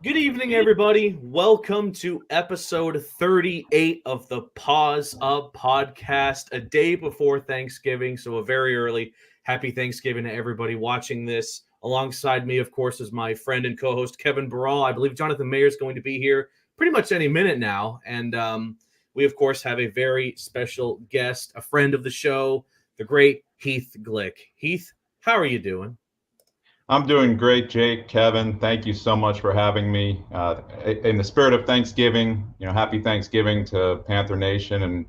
Good evening, everybody. Welcome to episode 38 of the Paws podcast, a day before Thanksgiving. So, a very early happy Thanksgiving to everybody watching this. Alongside me, of course, is my friend and co host, Kevin Barral. I believe Jonathan Mayer is going to be here pretty much any minute now. And we, of course, have a very special guest, a friend of the show, the great Heath Glick. Heath, how are you doing? I'm doing great, Jake, Kevin. Thank you so much for having me. In the spirit of Thanksgiving, happy Thanksgiving to Panther Nation and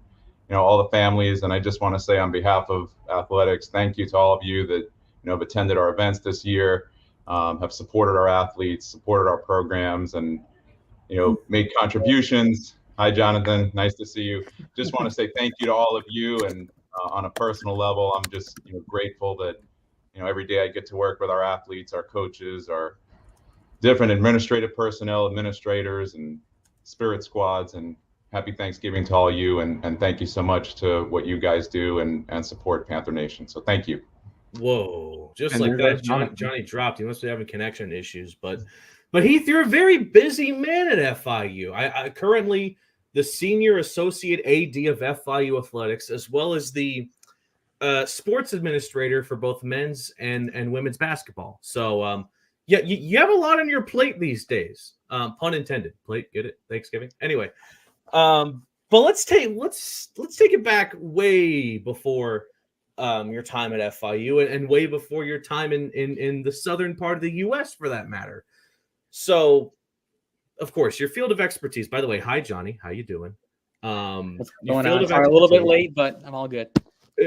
all the families. And I just want to say on behalf of athletics, thank you to all of you that have attended our events this year, have supported our athletes, supported our programs, and made contributions. Hi, Jonathan. Nice to see you. Just want to say thank you to all of you. And on a personal level, I'm just grateful that every day I get to work with our athletes, our coaches, our different administrative personnel, administrators, and spirit squads. And happy Thanksgiving to all you. And thank you so much to what you guys do and support Panther Nation. So thank you. Whoa, just like that, Johnny dropped. He must be having connection issues. But Heath, you're a very busy man at FIU. I currently the senior associate AD of FIU athletics, as well as the sports administrator for both men's and women's basketball. So yeah, you have a lot on your plate these days. Pun intended. Plate, get it? Thanksgiving. Anyway, but let's take it back way before your time at FIU and way before your time in the southern part of the U.S. for that matter. So, of course, your field of expertise. By the way, hi Johnny, how you doing? What's going on? Sorry, a little bit late, but I'm all good.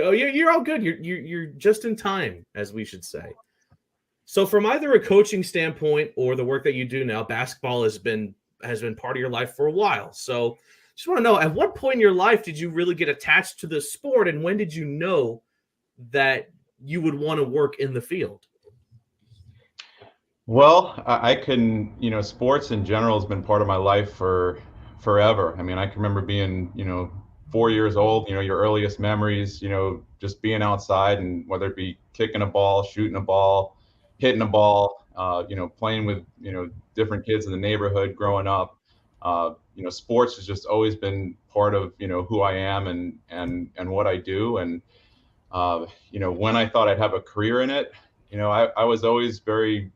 Oh, you're all good. You're just in time, as we should say. So, from either a coaching standpoint or the work that you do now, basketball has been part of your life for a while. So, just want to know, at what point in your life did you really get attached to the sport, and when did you know that you would want to work in the field? Well, I can, sports in general has been part of my life for forever. I mean, I can remember being, 4 years old, your earliest memories, just being outside, and whether it be kicking a ball, shooting a ball, hitting a ball, playing with, different kids in the neighborhood growing up. Sports has just always been part of, who I am and what I do. And, when I thought I'd have a career in it, I was always very,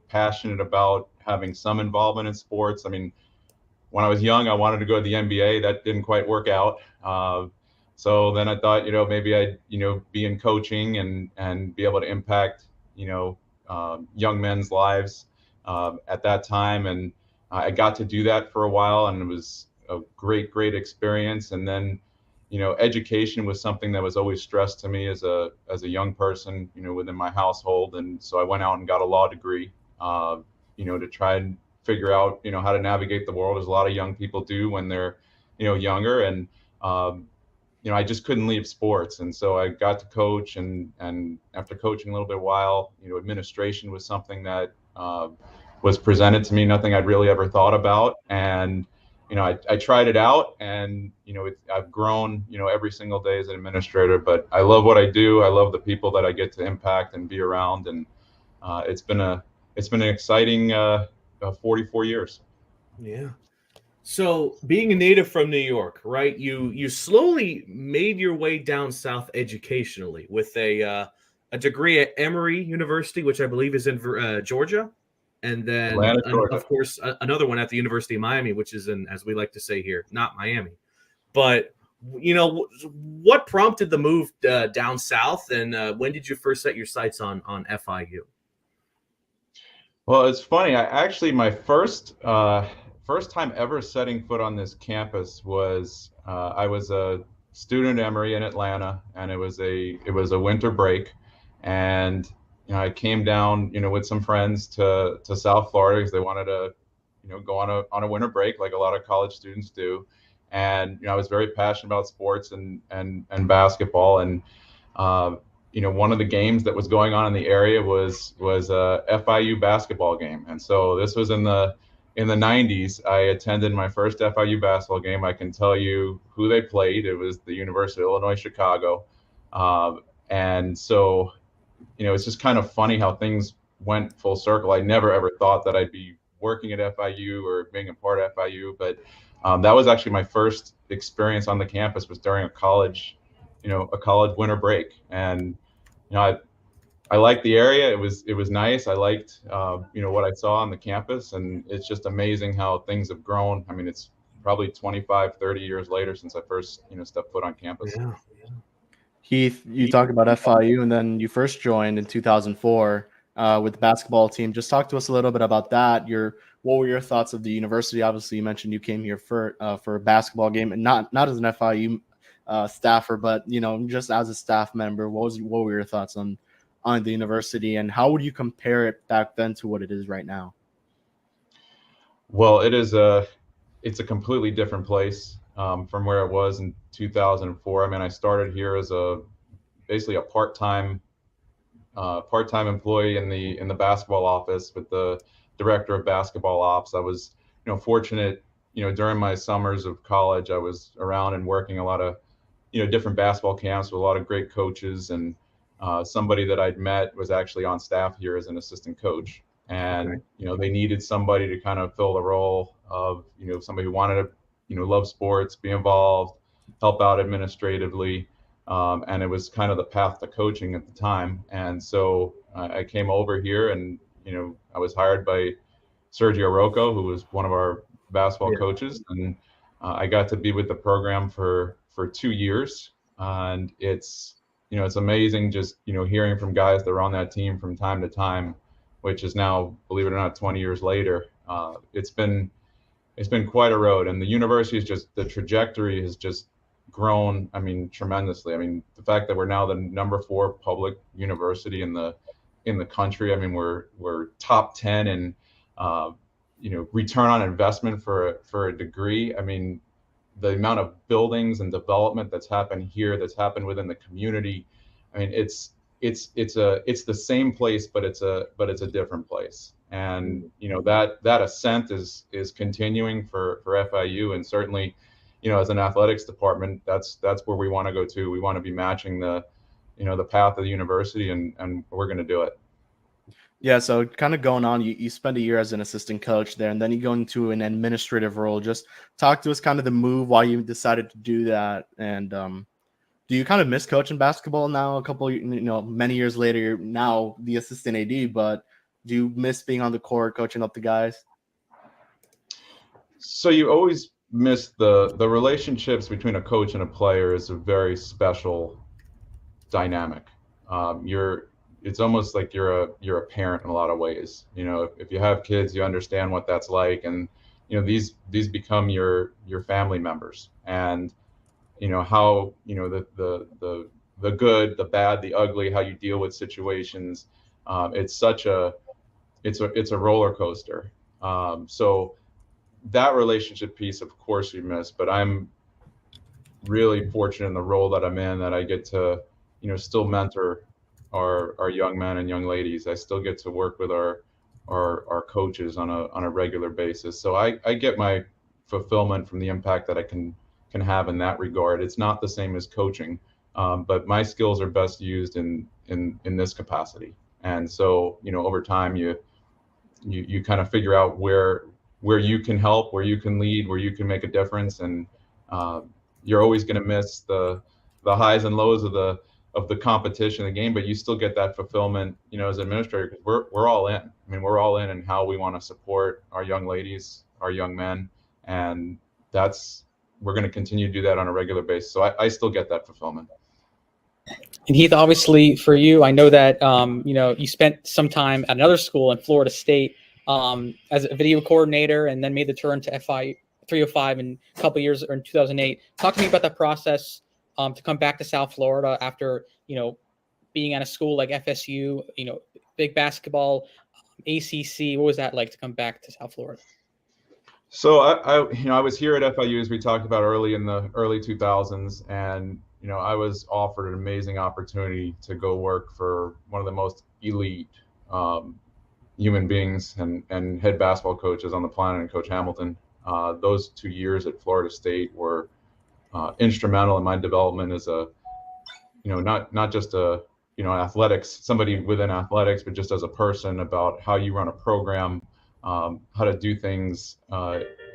passionate about having some involvement in sports. I mean, when I was young, I wanted to go to the NBA. That didn't quite work out. So then I thought, maybe I'd, be in coaching and be able to impact, young men's lives at that time. And I got to do that for a while, and it was a great, great experience. And then, education was something that was always stressed to me as a young person, within my household. And so I went out and got a law degree, to try and figure out, how to navigate the world, as a lot of young people do when they're, younger. And, I just couldn't leave sports. And so I got to coach, and after coaching a little bit while, administration was something that was presented to me, nothing I'd really ever thought about. And, I tried it out, and, I've grown, every single day as an administrator. But I love what I do. I love the people that I get to impact and be around. And it's been an exciting 44 years. Yeah. So, being a native from New York, right? You slowly made your way down south educationally with a degree at Emory University, which I believe is in Georgia, and then Atlanta, Georgia. Of course another one at the University of Miami, which is in, as we like to say here, not Miami. But what prompted the move down south, and when did you first set your sights on FIU? Well, it's funny. My first time ever setting foot on this campus was I was a student at Emory in Atlanta, and it was a winter break, and I came down with some friends to South Florida because they wanted to go on a winter break like a lot of college students do. And I was very passionate about sports and basketball. And one of the games that was going on in the area was a FIU basketball game. And so this was in the 90s. I attended my first FIU basketball game. I can tell you who they played. It was the University of Illinois Chicago. And so, it's just kind of funny how things went full circle. I never ever thought that I'd be working at FIU or being a part of FIU, but that was actually my first experience on the campus was during a college winter break. And, I liked the area. It was nice. I liked, what I saw on the campus, and it's just amazing how things have grown. I mean, it's probably 25, 30 years later since I first, stepped foot on campus. Yeah. Heath, you talked about FIU, and then you first joined in 2004 with the basketball team. Just talk to us a little bit about that. What were your thoughts of the university? Obviously, you mentioned you came here for a basketball game, and not as an FIU staffer, but just as a staff member. What were your thoughts on the university, and how would you compare it back then to what it is right now? Well, it's a completely different place from where it was in 2004. I mean, I started here as basically a part-time employee in the basketball office with the director of basketball ops. I was, fortunate, during my summers of college, I was around and working a lot of, different basketball camps with a lot of great coaches, and somebody that I'd met was actually on staff here as an assistant coach. And, they needed somebody to kind of fill the role of, somebody who wanted to, love sports, be involved, help out administratively. And it was kind of the path to coaching at the time. And so I came over here, and, I was hired by Sergio Rocco, who was one of our basketball coaches. And I got to be with the program for 2 years. And it's amazing just, hearing from guys that are on that team from time to time, which is now, believe it or not, 20 years later. It's been quite a road, and the university is the trajectory has just grown. I mean, tremendously. I mean, the fact that we're now the number 4 public university in the country. I mean, we're top 10 in, return on investment for a degree. I mean, the amount of buildings and development that's happened here, that's happened within the community. I mean, it's the same place, but it's a different place. And, that ascent is continuing for FIU, and certainly, as an athletics department, that's where we want to go to. We want to be matching the path of the university, and we're going to do it. Yeah, so kind of going on, you spend a year as an assistant coach there, and then you go into an administrative role. Just talk to us kind of the move, why you decided to do that, and do you kind of miss coaching basketball now? A couple, many years later, you're now the assistant AD, but do you miss being on the court, coaching up the guys? So you always miss the relationships between a coach and a player is a very special dynamic. It's almost like you're a parent in a lot of ways. If you have kids, you understand what that's like, and these become your family members, and how the good, the bad, the ugly, how you deal with situations. It's a roller coaster. So that relationship piece, of course, you miss. But I'm really fortunate in the role that I'm in, that I get to still mentor our young men and young ladies. I still get to work with our coaches on a regular basis. So I get my fulfillment from the impact that I can have in that regard. It's not the same as coaching, but my skills are best used in this capacity. And so, over time, you kind of figure out where you can help, where you can lead, where you can make a difference. And you're always going to miss the highs and lows of the competition, the game, but you still get that fulfillment, as an administrator, because we're all in. I mean, we're all in how we want to support our young ladies, our young men, and we're going to continue to do that on a regular basis. So I still get that fulfillment. And Heath, obviously for you, I know that, you spent some time at another school in Florida State as a video coordinator, and then made the turn to FI 305 in a couple of years, or in 2008. Talk to me about that process to come back to South Florida after, being at a school like FSU, big basketball, ACC. What was that like to come back to South Florida? So I was here at FIU, as we talked about in the early 2000s, and I was offered an amazing opportunity to go work for one of the most elite human beings and head basketball coaches on the planet, and Coach Hamilton. Those 2 years at Florida State were instrumental in my development as not just athletics, somebody within athletics, but just as a person, about how you run a program, how to do things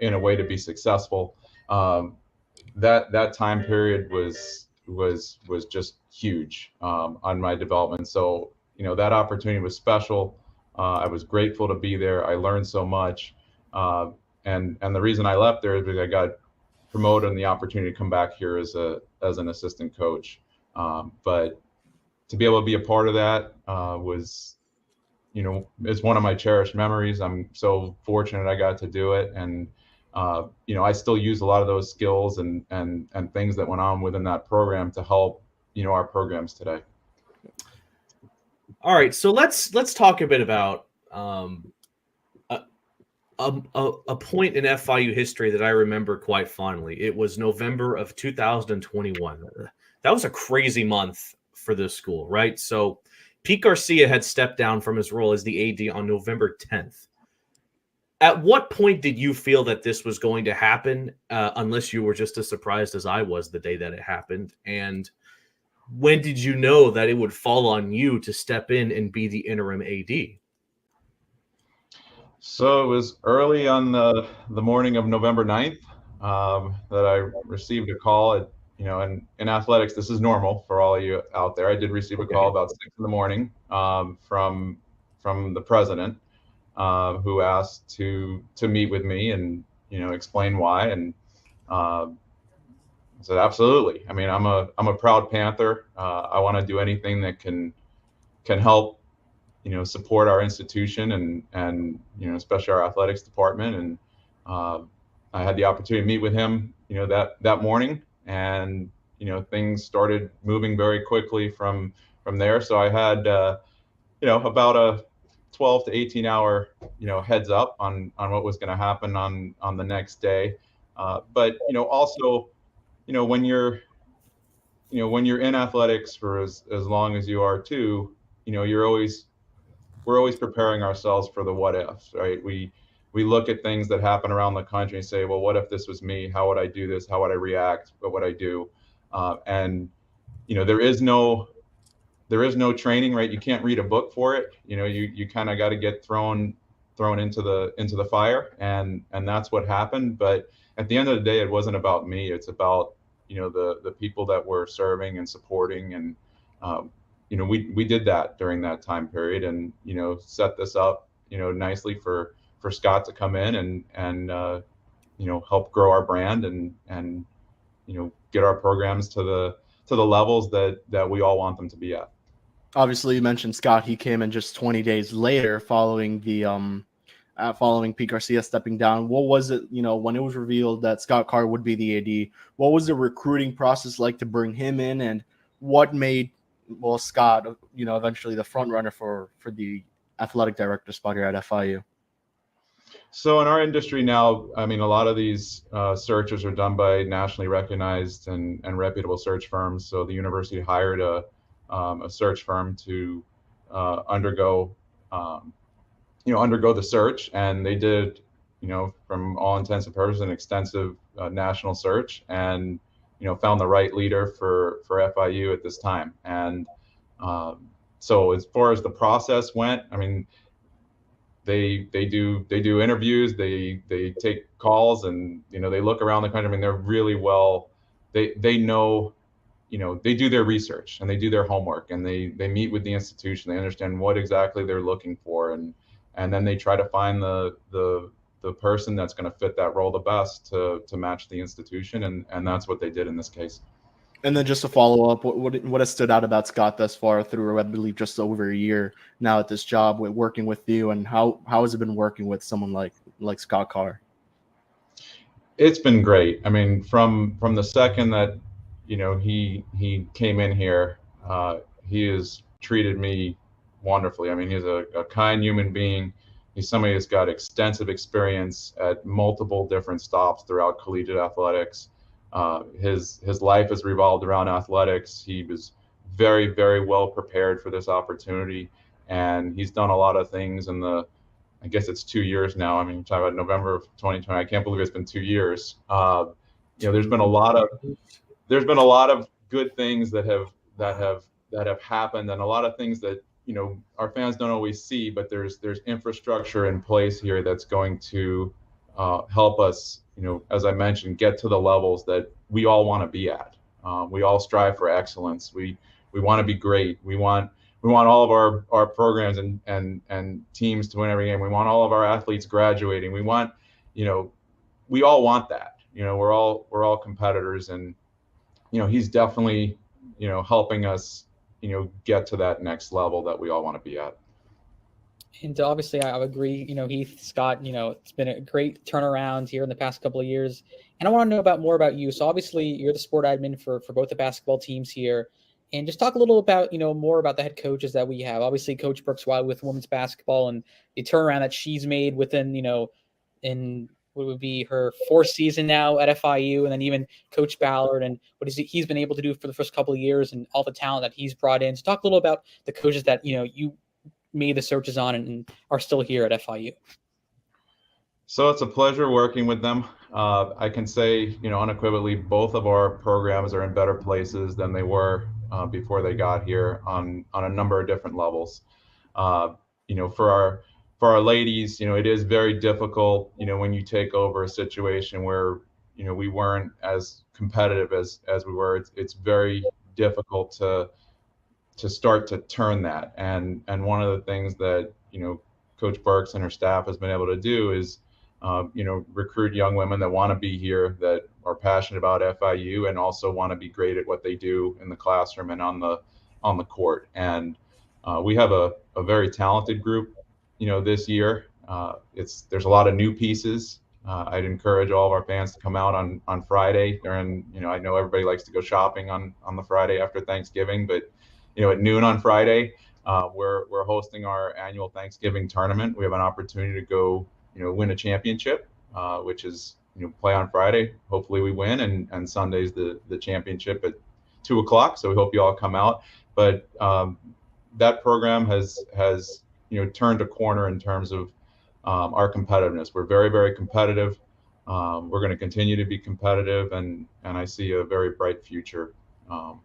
in a way to be successful. That time period was just huge on my development. So that opportunity was special. I was grateful to be there. I learned so much, and the reason I left there is because I got promoted and the opportunity to come back here as an assistant coach. But to be able to be a part of that was, it's one of my cherished memories. I'm so fortunate I got to do it, and I still use a lot of those skills and things that went on within that program to help our programs today. All right, so let's talk a bit about a point in FIU history that I remember quite fondly. It was November of 2021. That was a crazy month for this school, right? So Pete Garcia had stepped down from his role as the AD on November 10th. At what point did you feel that this was going to happen, unless you were just as surprised as I was the day that it happened? And when did you know that it would fall on you to step in and be the interim AD? So it was early on the morning of November 9th that I received a call at, and in athletics, this is normal for all of you out there. I did receive a call about 6 in the morning from the president, who asked to meet with me and, explain why. And I said, absolutely. I mean, I'm a proud Panther. I want to do anything that can help, support our institution and especially our athletics department. And I had the opportunity to meet with him, that morning, and things started moving very quickly from there. So I had about a 12 to 18 hour heads up on what was going to happen on the next day. But also when you're in athletics for as long as you are too, we're always preparing ourselves for the what ifs, right? We look at things that happen around the country and say, well, what if this was me? How would I do this? How would I react? What would I do? And there is no training, right? You can't read a book for it. You kind of got to get thrown into the fire, and that's what happened. But at the end of the day, it wasn't about me. It's about the people that we're serving and supporting, and we did that during that time period, and set this up nicely for Scott to come in and help grow our brand and get our programs to the levels that we all want them to be at. Obviously, you mentioned Scott. He came in just 20 days later following Pete Garcia stepping down. What was it, when it was revealed that Scott Carr would be the AD? What was the recruiting process like to bring him in, and what made Scott, eventually the front runner for the athletic director spot here at FIU? So in our industry now, I mean, a lot of these searches are done by nationally recognized and reputable search firms. So the university hired a search firm to undergo the search, and they did, from all intents and purposes, an extensive national search, and found the right leader for FIU at this time. And so as far as the process went, I mean, they do interviews, they take calls, and they look around the country. I mean, they're really well, they know, they do their research and they do their homework, and they meet with the institution. They understand what exactly they're looking for, and then they try to find the person that's going to fit that role the best to match the institution, and that's what they did in this case. And then just to follow up, what has stood out about Scott thus far through, I believe, just over a year now at this job, with working with you, and how has it been working with someone like Scott Carr? It's been great. I mean, from the second that he came in here, he has treated me wonderfully. I mean, he's a kind human being. He's somebody that's got extensive experience at multiple different stops throughout collegiate athletics. His life has revolved around athletics. He was very, very well prepared for this opportunity, and he's done a lot of things in I guess it's 2 years now. I mean, you're talking about November of 2020. I can't believe it's been 2 years. There's been a lot of good things that have happened, and a lot of things that our fans don't always see, but there's infrastructure in place here that's going to help us, as I mentioned, get to the levels that we all want to be at. We all strive for excellence. We want to be great. We want all of our programs and teams to win every game. We want all of our athletes graduating. We want, we all want that. We're all competitors, and he's definitely helping us get to that next level that we all want to be at. And obviously, I would agree. Heath, Scott, it's been a great turnaround here in the past couple of years. And I want to know more about you. So obviously, you're the sport admin for both the basketball teams here. And just talk a little about, more about the head coaches that we have. Obviously, Coach Brooks Wiley with women's basketball and the turnaround that she's made within, in what would be her fourth season now at FIU, and then even Coach Ballard and what he's been able to do for the first couple of years and all the talent that he's brought in. So talk a little about the coaches that, you made the searches on and are still here at FIU. So it's a pleasure working with them. I can say, unequivocally, both of our programs are in better places than they were before they got here on a number of different levels. For our ladies, it is very difficult, when you take over a situation where, we weren't as competitive as we were. It's very difficult to start to turn that. And one of the things that, Coach Burks and her staff has been able to do is, recruit young women that want to be here, that are passionate about FIU, and also want to be great at what they do in the classroom and on the court. And we have a very talented group, this year. There's a lot of new pieces. I'd encourage all of our fans to come out on Friday during, I know everybody likes to go shopping on the Friday after Thanksgiving, but at noon on Friday, we're hosting our annual Thanksgiving tournament. We have an opportunity to go, win a championship, which is, play on Friday. Hopefully we win, and Sunday's the championship at 2:00. So we hope you all come out. But that program has turned a corner in terms of our competitiveness. We're very, very competitive. We're going to continue to be competitive, and I see a very bright future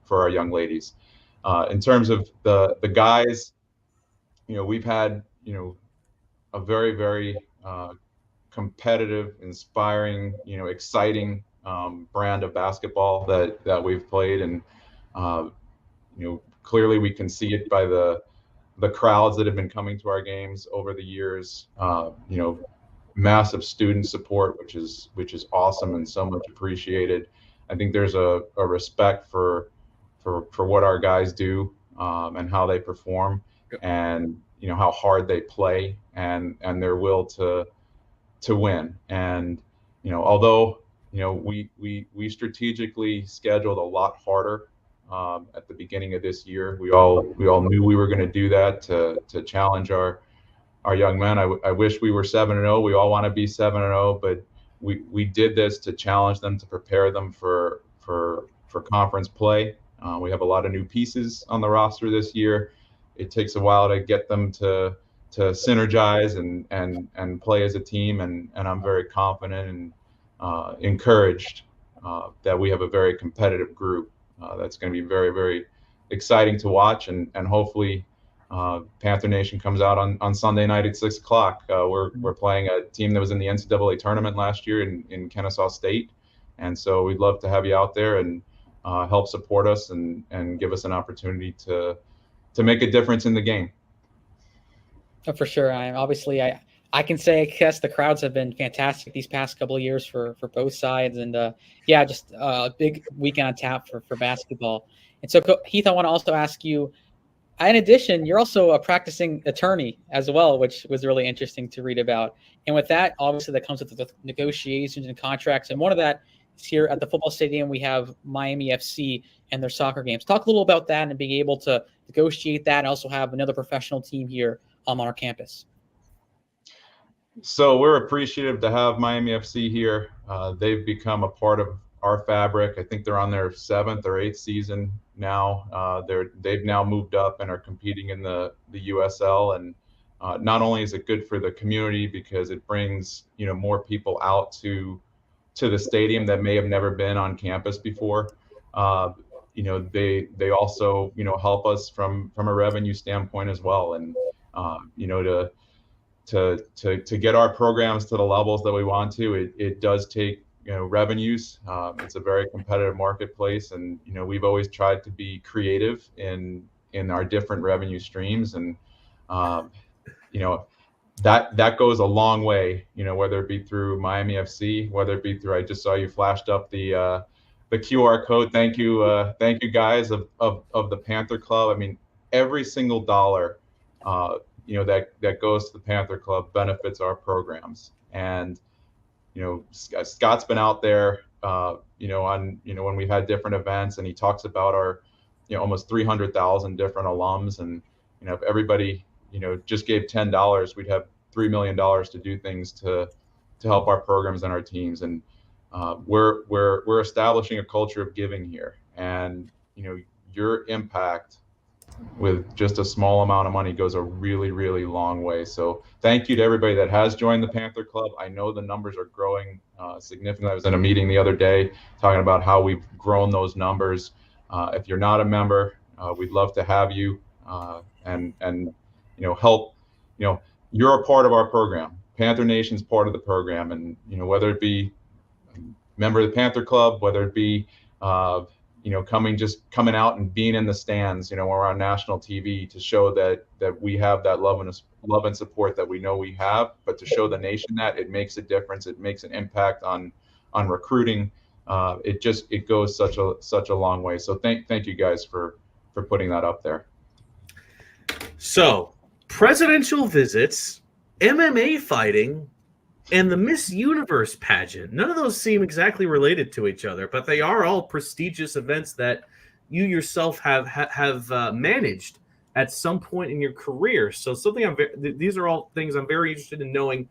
for our young ladies. In terms of the guys, we've had, a very, very competitive, inspiring, exciting brand of basketball that we've played. And, clearly we can see it by the crowds that have been coming to our games over the years. Massive student support, which is awesome and so much appreciated. I think there's a respect for what our guys do, and how they perform, and how hard they play, and their will to win. And although we strategically scheduled a lot harder at the beginning of this year, we all knew we were going to do that to challenge our young men. I wish we were 7-0. We all want to be 7-0, but we did this to challenge them, to prepare them for conference play. We have a lot of new pieces on the roster this year. It takes a while to get them to synergize and play as a team. And I'm very confident and encouraged that we have a very competitive group that's going to be very, very exciting to watch. And hopefully Panther Nation comes out on Sunday night at 6:00. We're playing a team that was in the NCAA tournament last year in Kennesaw State. And so we'd love to have you out there and help support us and give us an opportunity to make a difference in the game. Oh, for sure. I can say, I guess the crowds have been fantastic these past couple of years for both sides. And just a big weekend on tap for basketball. And so Heath, I want to also ask you, in addition, you're also a practicing attorney as well, which was really interesting to read about. And with that, obviously that comes with the negotiations and contracts. And one of that is here at the football stadium, we have Miami FC and their soccer games. Talk a little about that and being able to negotiate that and also have another professional team here on our campus. So we're appreciative to have Miami FC here. They've become a part of our fabric. I think they're on their 7th or 8th season now. They've now moved up and are competing in the USL. And not only is it good for the community because it brings more people out to the stadium that may have never been on campus before. they also help us from a revenue standpoint as well, and to get our programs to the levels that we want to, it does take revenues. It's a very competitive marketplace, and we've always tried to be creative in our different revenue streams, and that goes a long way, whether it be through Miami FC, whether it be through, I just saw you flashed up the QR code. Thank you guys of the Panther Club. I mean, every single dollar that goes to the Panther Club benefits our programs. And Scott's been out there when we've had different events, and he talks about our almost 300,000 different alums, and if everybody just gave $10, we'd have $3 million to do things to help our programs and our teams. And we're establishing a culture of giving here, and your impact with just a small amount of money goes a really, really long way. So thank you to everybody that has joined the Panther Club. I know the numbers are growing significantly. I was in a meeting the other day talking about how we've grown those numbers. If you're not a member, we'd love to have you and help. You're a part of our program. Panther Nation's part of the program, and whether it be a member of the Panther Club, whether it be coming out and being in the stands, when we're on national TV, to show that we have that love and support that we know we have, but to show the nation that it makes a difference, it makes an impact on recruiting. It goes such a long way. So thank you guys for putting that up there. So presidential visits, MMA fighting, and the Miss Universe pageant. None of those seem exactly related to each other, but they are all prestigious events that you yourself have managed at some point in your career. So these are all things I'm very interested in knowing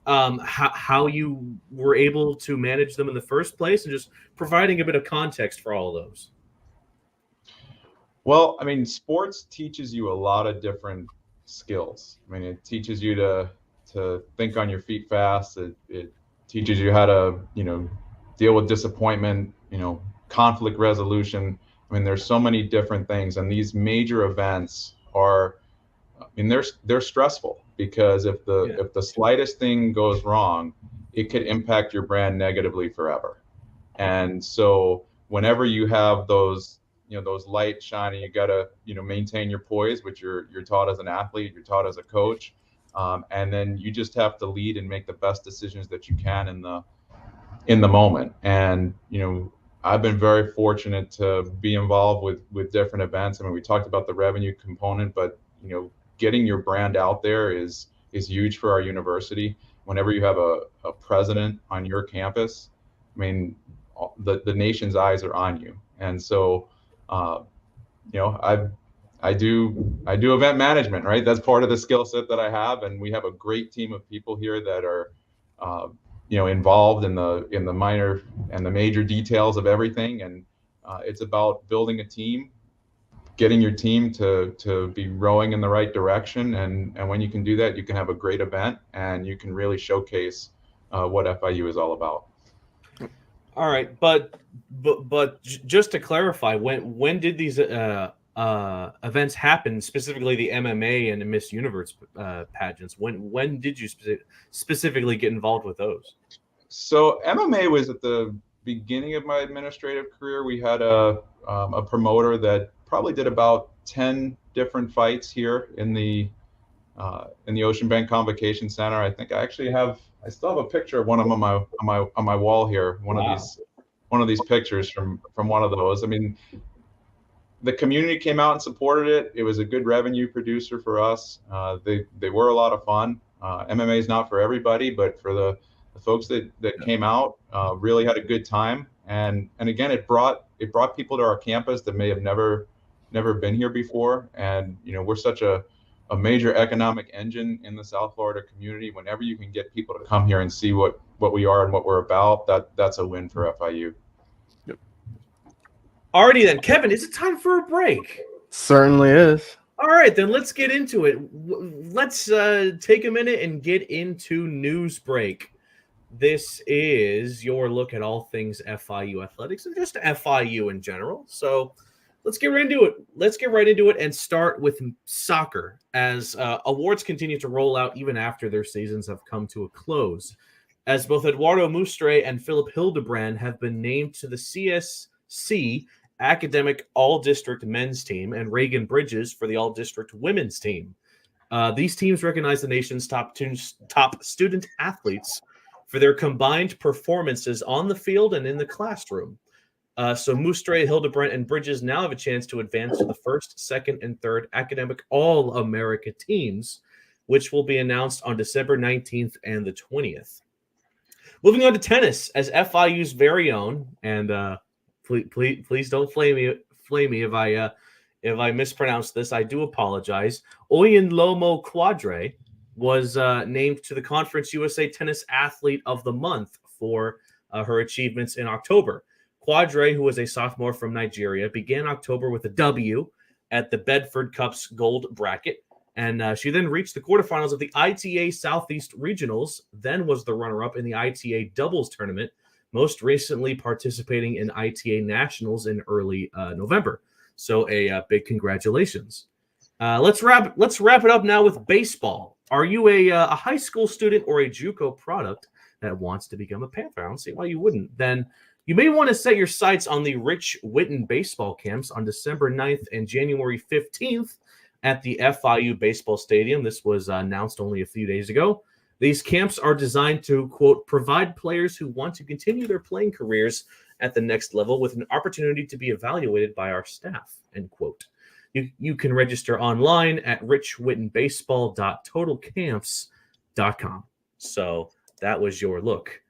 how you were able to manage them in the first place, and just providing a bit of context for all of those. Well, I mean, sports teaches you a lot of different skills. I mean, it teaches you to think on your feet fast. It teaches you how to, deal with disappointment, conflict resolution. I mean, there's so many different things, and these major events are, they're stressful, because if the slightest thing goes wrong, it could impact your brand negatively forever. And so whenever you have those lights shining, you gotta, maintain your poise, which you're taught as an athlete, you're taught as a coach. And then you just have to lead and make the best decisions that you can in the moment. And I've been very fortunate to be involved with different events. I mean, we talked about the revenue component, but getting your brand out there is huge for our university. Whenever you have a president on your campus, I mean, the nation's eyes are on you. And so I do event management, right? That's part of the skill set that I have, and we have a great team of people here that are, involved in the minor and the major details of everything. And it's about building a team, getting your team to be rowing in the right direction, and when you can do that, you can have a great event, and you can really showcase what FIU is all about. All right, but just to clarify, when did these events happen, specifically the MMA and the Miss Universe pageants? When did you specifically get involved with those? So MMA was at the beginning of my administrative career. We had a promoter that probably did about 10 different fights here in the Ocean Bank Convocation Center. I think I still have a picture of one of them on my wall here. One of these pictures from one of those. I mean, the community came out and supported it. It was a good revenue producer for us. They were a lot of fun. MMA is not for everybody, but for the folks that came out, really had a good time. And again, it brought people to our campus that may have never been here before. And we're such a major economic engine in the South Florida community. Whenever you can get people to come here and see what we are and what we're about, that's a win for FIU. Yep. Alrighty then, Kevin, is it time for a break? Certainly is. All right, then let's get into it. Let's take a minute and get into news break. This is your look at all things FIU athletics and just FIU in general. So let's get right into it. Let's get right into it and start with soccer as awards continue to roll out even after their seasons have come to a close. As both Eduardo Mustre and Philip Hildebrand have been named to the CSC Academic All-District Men's Team and Reagan Bridges for the All-District Women's Team. These teams recognize the nation's top student athletes for their combined performances on the field and in the classroom. So Mustre, Hildebrand, and Bridges now have a chance to advance to the first, second, and third academic All-America teams, which will be announced on December 19th and the 20th. Moving on to tennis, as FIU's very own, and please don't flame me if I mispronounce this. I do apologize. Oyinlomo Quadre was named to the Conference USA Tennis Athlete of the Month for her achievements in October. Quadre, who was a sophomore from Nigeria, began October with a W at the Bedford Cup's gold bracket. And she then reached the quarterfinals of the ITA Southeast Regionals, then was the runner-up in the ITA Doubles Tournament, most recently participating in ITA Nationals in early November. So a big congratulations. Let's wrap it up now with baseball. Are you a high school student or a JUCO product that wants to become a Panther? I don't see why you wouldn't. Then you may want to set your sights on the Rich Whitten baseball camps on December 9th and January 15th at the FIU Baseball Stadium. This was announced only a few days ago. These camps are designed to, quote, provide players who want to continue their playing careers at the next level with an opportunity to be evaluated by our staff, end quote. You can register online at richwhittenbaseball.totalcamps.com. So that was your look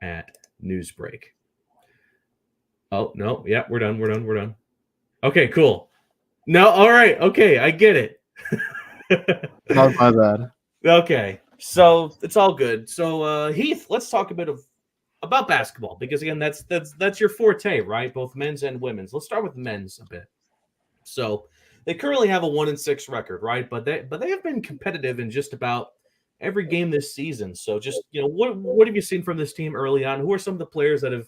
at Newsbreak. Oh, no. Yeah, we're done. Okay, cool. No, all right. Okay, I get it. Not my bad. Okay, so it's all good. So Heath, let's talk a bit about basketball because again, that's your forte, right? Both men's and women's. Let's start with men's a bit. So they currently have a 1-6 record, right? But they have been competitive in just about every game this season. So just what have you seen from this team early on? Who are some of the players that have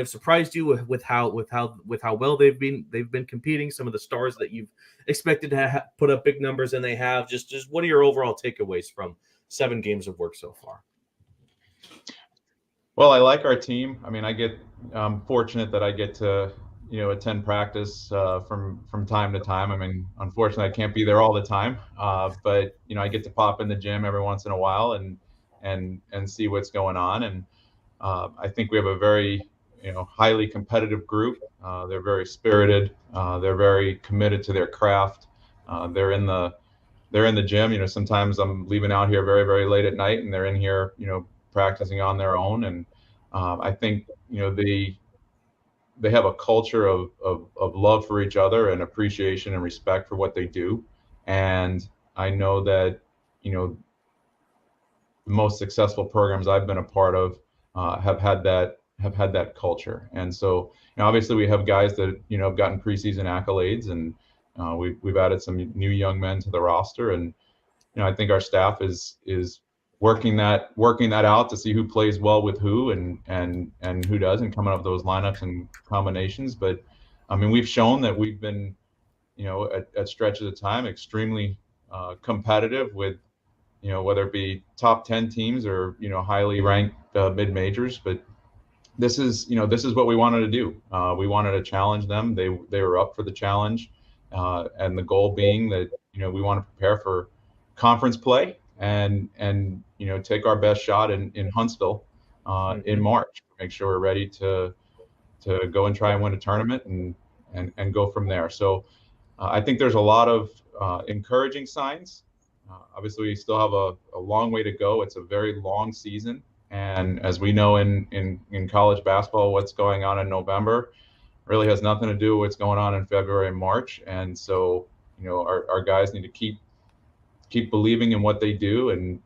surprised you with how well they've been competing? Some of the stars that you've expected to put up big numbers and they have. Just what are your overall takeaways from 7 games of work so far? Well, I like our team. I mean, I'm fortunate that I get to attend practice from time to time. I mean, unfortunately, I can't be there all the time, but I get to pop in the gym every once in a while and see what's going on. And I think we have a very highly competitive group. They're very spirited. They're very committed to their craft. They're in the gym. Sometimes I'm leaving out here very, very late at night, and they're in here, practicing on their own. And I think they have a culture of love for each other and appreciation and respect for what they do. And I know that the most successful programs I've been a part of have had that culture. And so obviously we have guys that have gotten preseason accolades, and we've added some new young men to the roster, and I think our staff is working that out to see who plays well with who and who doesn't, coming up with those lineups and combinations. But I mean, we've shown that we've been at stretches of time extremely competitive with whether it be top 10 teams or highly ranked mid majors. But this is what we wanted to do. We wanted to challenge them. They were up for the challenge, and the goal being that we want to prepare for conference play and take our best shot in Huntsville in March. Make sure we're ready to go and try and win a tournament and go from there. So I think there's a lot of encouraging signs. Obviously, we still have a long way to go. It's a very long season. And as we know in college basketball, what's going on in November really has nothing to do with what's going on in February and March. And so, our guys need to keep believing in what they do. And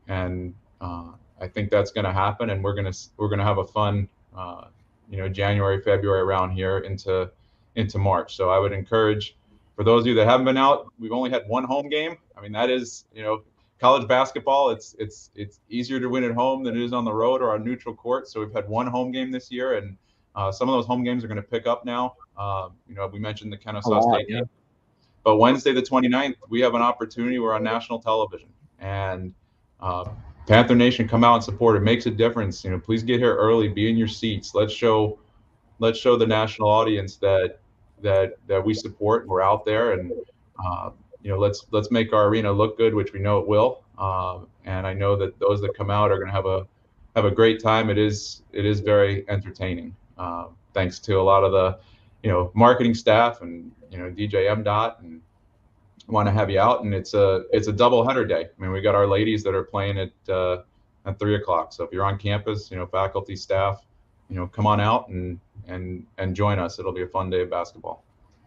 I think that's going to happen. And we're going to have a fun, January, February around here into March. So I would encourage, for those of you that haven't been out, we've only had one home game. I mean, that is, college basketball, it's easier to win at home than it is on the road or on neutral court. So we've had one home game this year, and some of those home games are going to pick up now We mentioned the Kennesaw State game. But Wednesday, the 29th, we have an opportunity. We're on national television. And Panther Nation, come out and support. It makes a difference. Please get here early. Be in your seats. Let's show the national audience that we support. We're out there, and let's make our arena look good, which we know it will. And I know that those that come out are going to have a great time. It is very entertaining. Thanks to a lot of the marketing staff and DJ MDOT, and want to have you out. And it's a double header day. I mean, we got our ladies that are playing at 3:00. So if you're on campus, faculty, staff, come on out and join us. It'll be a fun day of basketball.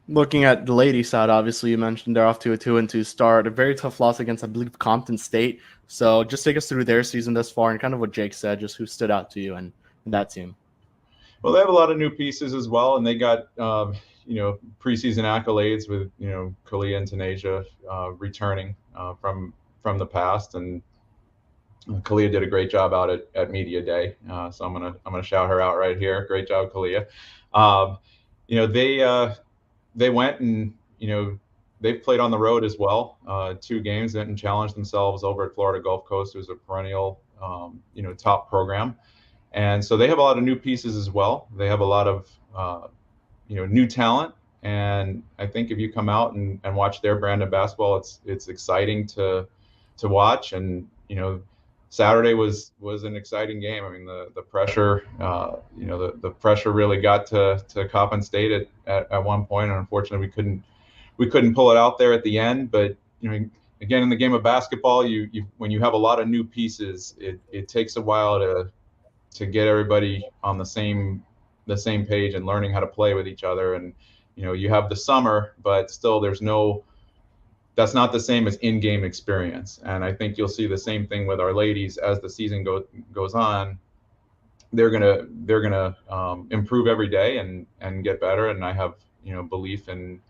Looking at the ladies side, obviously you mentioned they're off to a 2-2 start, a very tough loss against, I believe, Compton State. So just take us through their season thus far and kind of what Jake said, just who stood out to you and that team. Well, they have a lot of new pieces as well, and they got preseason accolades with Kalia and Tanasia returning from the past, and Kalia did a great job out at Media Day, so I'm gonna shout her out right here. Great job, Kalia. They went and they've played on the road as well, 2 games, and challenged themselves over at Florida Gulf Coast, who's a perennial top program. And so they have a lot of new pieces as well. They have a lot of new talent, and I think if you come out and watch their brand of basketball, it's exciting to watch. And Saturday was an exciting game. I mean, the pressure the pressure really got to Coppin State at one point, and unfortunately we couldn't pull it out there at the end. But again, in the game of basketball, you when you have a lot of new pieces, it takes a while to get everybody on the same page and learning how to play with each other. And you have the summer, but still that's not the same as in-game experience. And I think you'll see the same thing with our ladies as the season goes on. They're gonna improve every day and get better. And I have belief in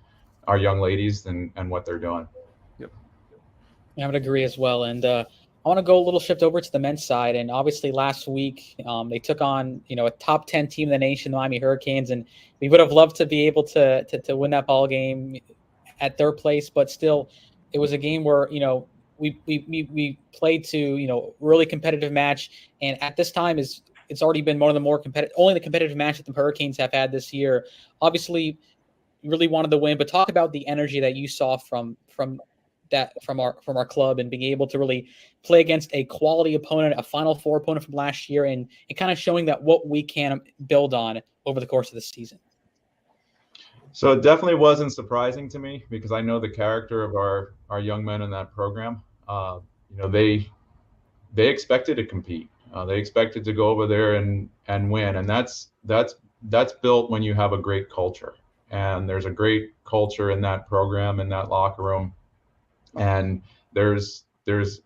our young ladies and what they're doing. Yep. I would agree as well. And I want to go a little shift over to the men's side. And obviously last week they took on a top 10 team in the nation, the Miami Hurricanes, and we would have loved to be able to win that ball game at their place, but still it was a game where we played to really competitive match, and at this time it's already been one of the more competitive match that the Hurricanes have had this year. Obviously really wanted to win, but talk about the energy that you saw from our club and being able to really play against a quality opponent, a Final Four opponent from last year, and kind of showing that what we can build on over the course of the season. So it definitely wasn't surprising to me, because I know the character of our young men in that program. They expected to compete. They expected to go over there and win, and that's built when you have a great culture. And there's a great culture in that program, in that locker room, and there's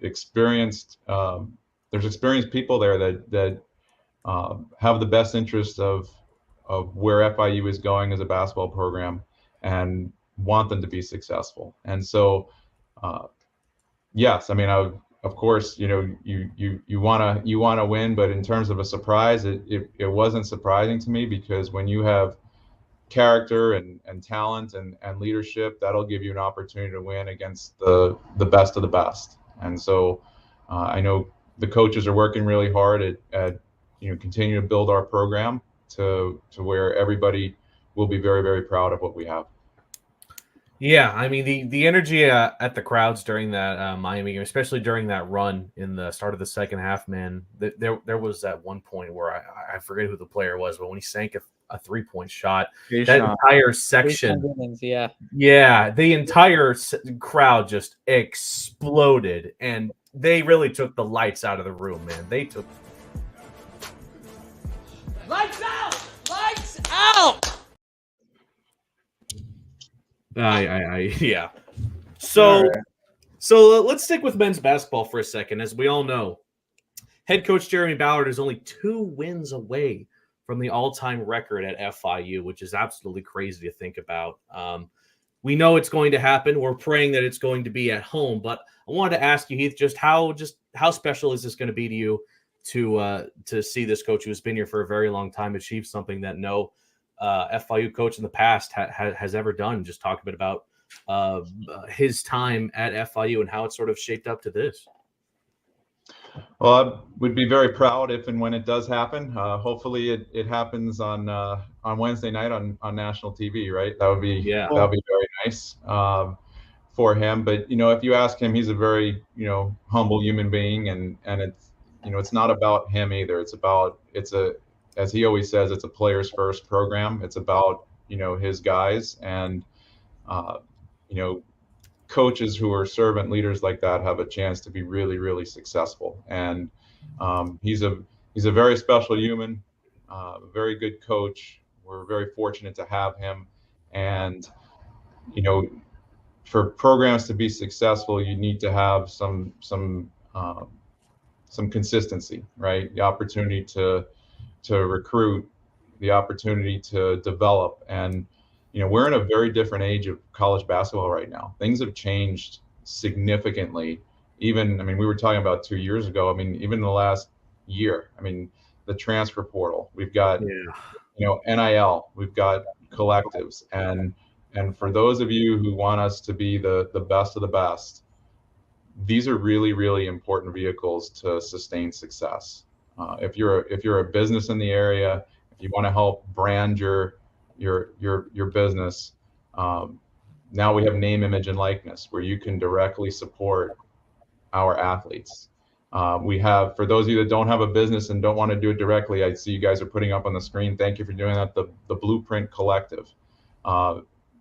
experienced people there that have the best interest of where FIU is going as a basketball program and want them to be successful. And so, yes, I mean, of course, you want to win, but in terms of a surprise, it wasn't surprising to me, because when you have character and talent and leadership, that'll give you an opportunity to win against the best of the best. And so I know the coaches are working really hard at continue to build our program to where everybody will be very, very proud of what we have. Yeah, I mean, the energy at the crowds during that Miami game, especially during that run in the start of the second half, man, there was that one point where I forget who the player was, but when he sank a 3-point shot, entire section, the entire crowd just exploded, and they really took the lights out of the room, man. They took lights out! Lights out! Yeah. So let's stick with men's basketball for a second. As we all know, head coach Jeremy Ballard is only 2 wins away from the all-time record at FIU, which is absolutely crazy to think about. We know it's going to happen. We're praying that it's going to be at home. But I wanted to ask you, Heath, just how special is this going to be to you to see this coach who's been here for a very long time achieve something that no FIU coach in the past has ever done. Just talk a bit about his time at FIU and how it sort of shaped up to this. Well, I would be very proud if and when it does happen. Hopefully, it happens on Wednesday night on national TV. Right? That would be very nice for him. But if you ask him, he's a very humble human being, and it's it's not about him either. As he always says, it's a players first program. It's about his guys, and coaches who are servant leaders like that have a chance to be really, really successful. And he's a very special human, a very good coach. We're very fortunate to have him. And for programs to be successful, you need to have some consistency, right? The opportunity to recruit, the opportunity to develop. And we're in a very different age of college basketball right now. Things have changed significantly. We were talking about 2 years ago. Even in the last year, the transfer portal, we've got, NIL, we've got collectives. And for those of you who want us to be the best of the best, these are really, really important vehicles to sustain success. If you're a business in the area, if you want to help brand your business, now we have name, image, and likeness where you can directly support our athletes. We have, for those of you that don't have a business and don't want to do it directly, I see you guys are putting up on the screen. Thank you for doing that. The Blueprint Collective.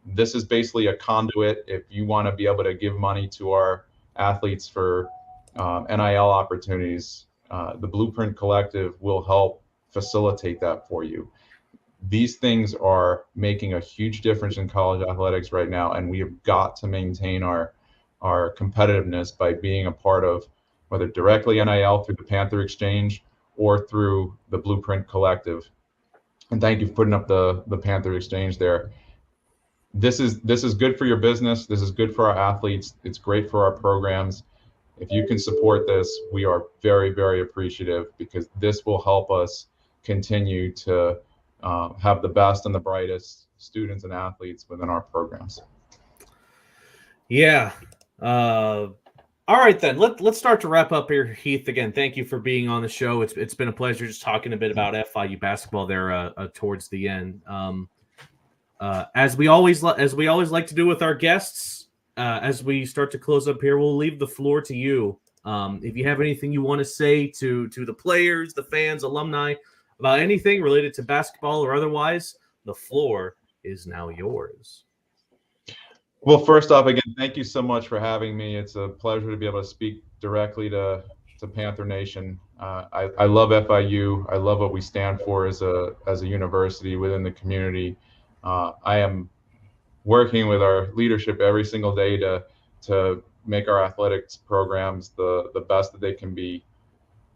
This is basically a conduit. If you want to be able to give money to our athletes for NIL opportunities, the Blueprint Collective will help facilitate that for you. These things are making a huge difference in college athletics right now, and we have got to maintain our competitiveness by being a part of, whether directly NIL through the Panther Exchange or through the Blueprint Collective. And thank you for putting up the Panther Exchange there. This is good for your business. This is good for our athletes. It's great for our programs. If you can support this, we are very, very appreciative, because this will help us continue to have the best and the brightest students and athletes within our programs. Yeah. All right, then. Let's start to wrap up here, Heath. Again, thank you for being on the show. It's been a pleasure just talking a bit about FIU basketball there towards the end. As we always like to do with our guests, as we start to close up here, we'll leave the floor to you. If you have anything you want to say to the players, the fans, alumni, about anything related to basketball or otherwise, the floor is now yours. Well, first off, again, thank you so much for having me. It's a pleasure to be able to speak directly to Panther Nation. I love FIU. I love what we stand for as a university within the community. I am working with our leadership every single day to make our athletics programs the best that they can be.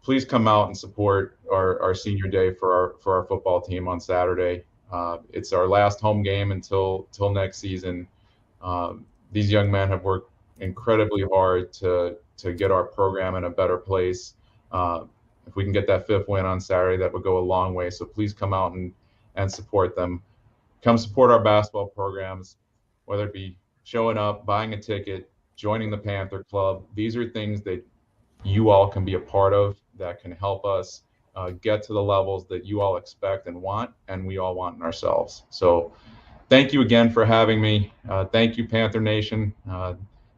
Please come out and support our senior day for our football team on Saturday. It's our last home game until next season. These young men have worked incredibly hard to get our program in a better place. If we can get that 5th win on Saturday, that would go a long way. So please come out and support them. Come support our basketball programs, whether it be showing up, buying a ticket, joining the Panther Club. These are things that you all can be a part of, that can help us get to the levels that you all expect and want, and we all want in ourselves. So thank you again for having me. Thank you, Panther Nation. I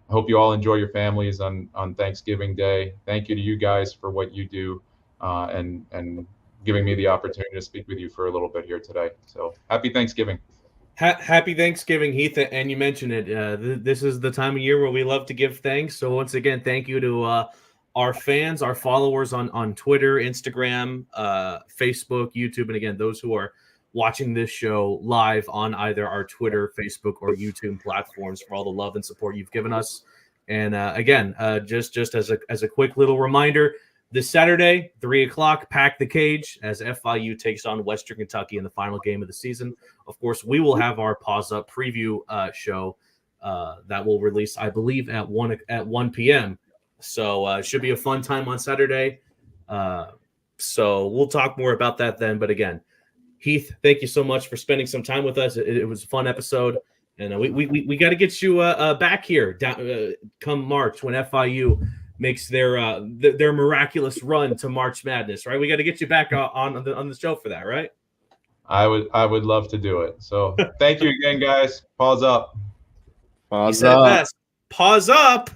hope you all enjoy your families on Thanksgiving Day. Thank you to you guys for what you do, and giving me the opportunity to speak with you for a little bit here today. So happy Thanksgiving. Happy Thanksgiving, Heath. And you mentioned it. This is the time of year where we love to give thanks. So once again, thank you to our fans, our followers on Twitter, Instagram, Facebook, YouTube, and again, those who are watching this show live on either our Twitter, Facebook, or YouTube platforms, for all the love and support you've given us. And again, just as a quick little reminder, this Saturday, 3:00, pack the cage as FIU takes on Western Kentucky in the final game of the season. Of course, we will have our Paws Up preview show that will release, I believe, at 1 p.m. So it should be a fun time on Saturday. So we'll talk more about that then. But again, Heath, thank you so much for spending some time with us. It was a fun episode, and we got to get you back here come March when FIU makes their miraculous run to March Madness. Right, we got to get you back on the show for that. Right. I would love to do it. So thank you again, guys. Paws up. Paws up. Paws up.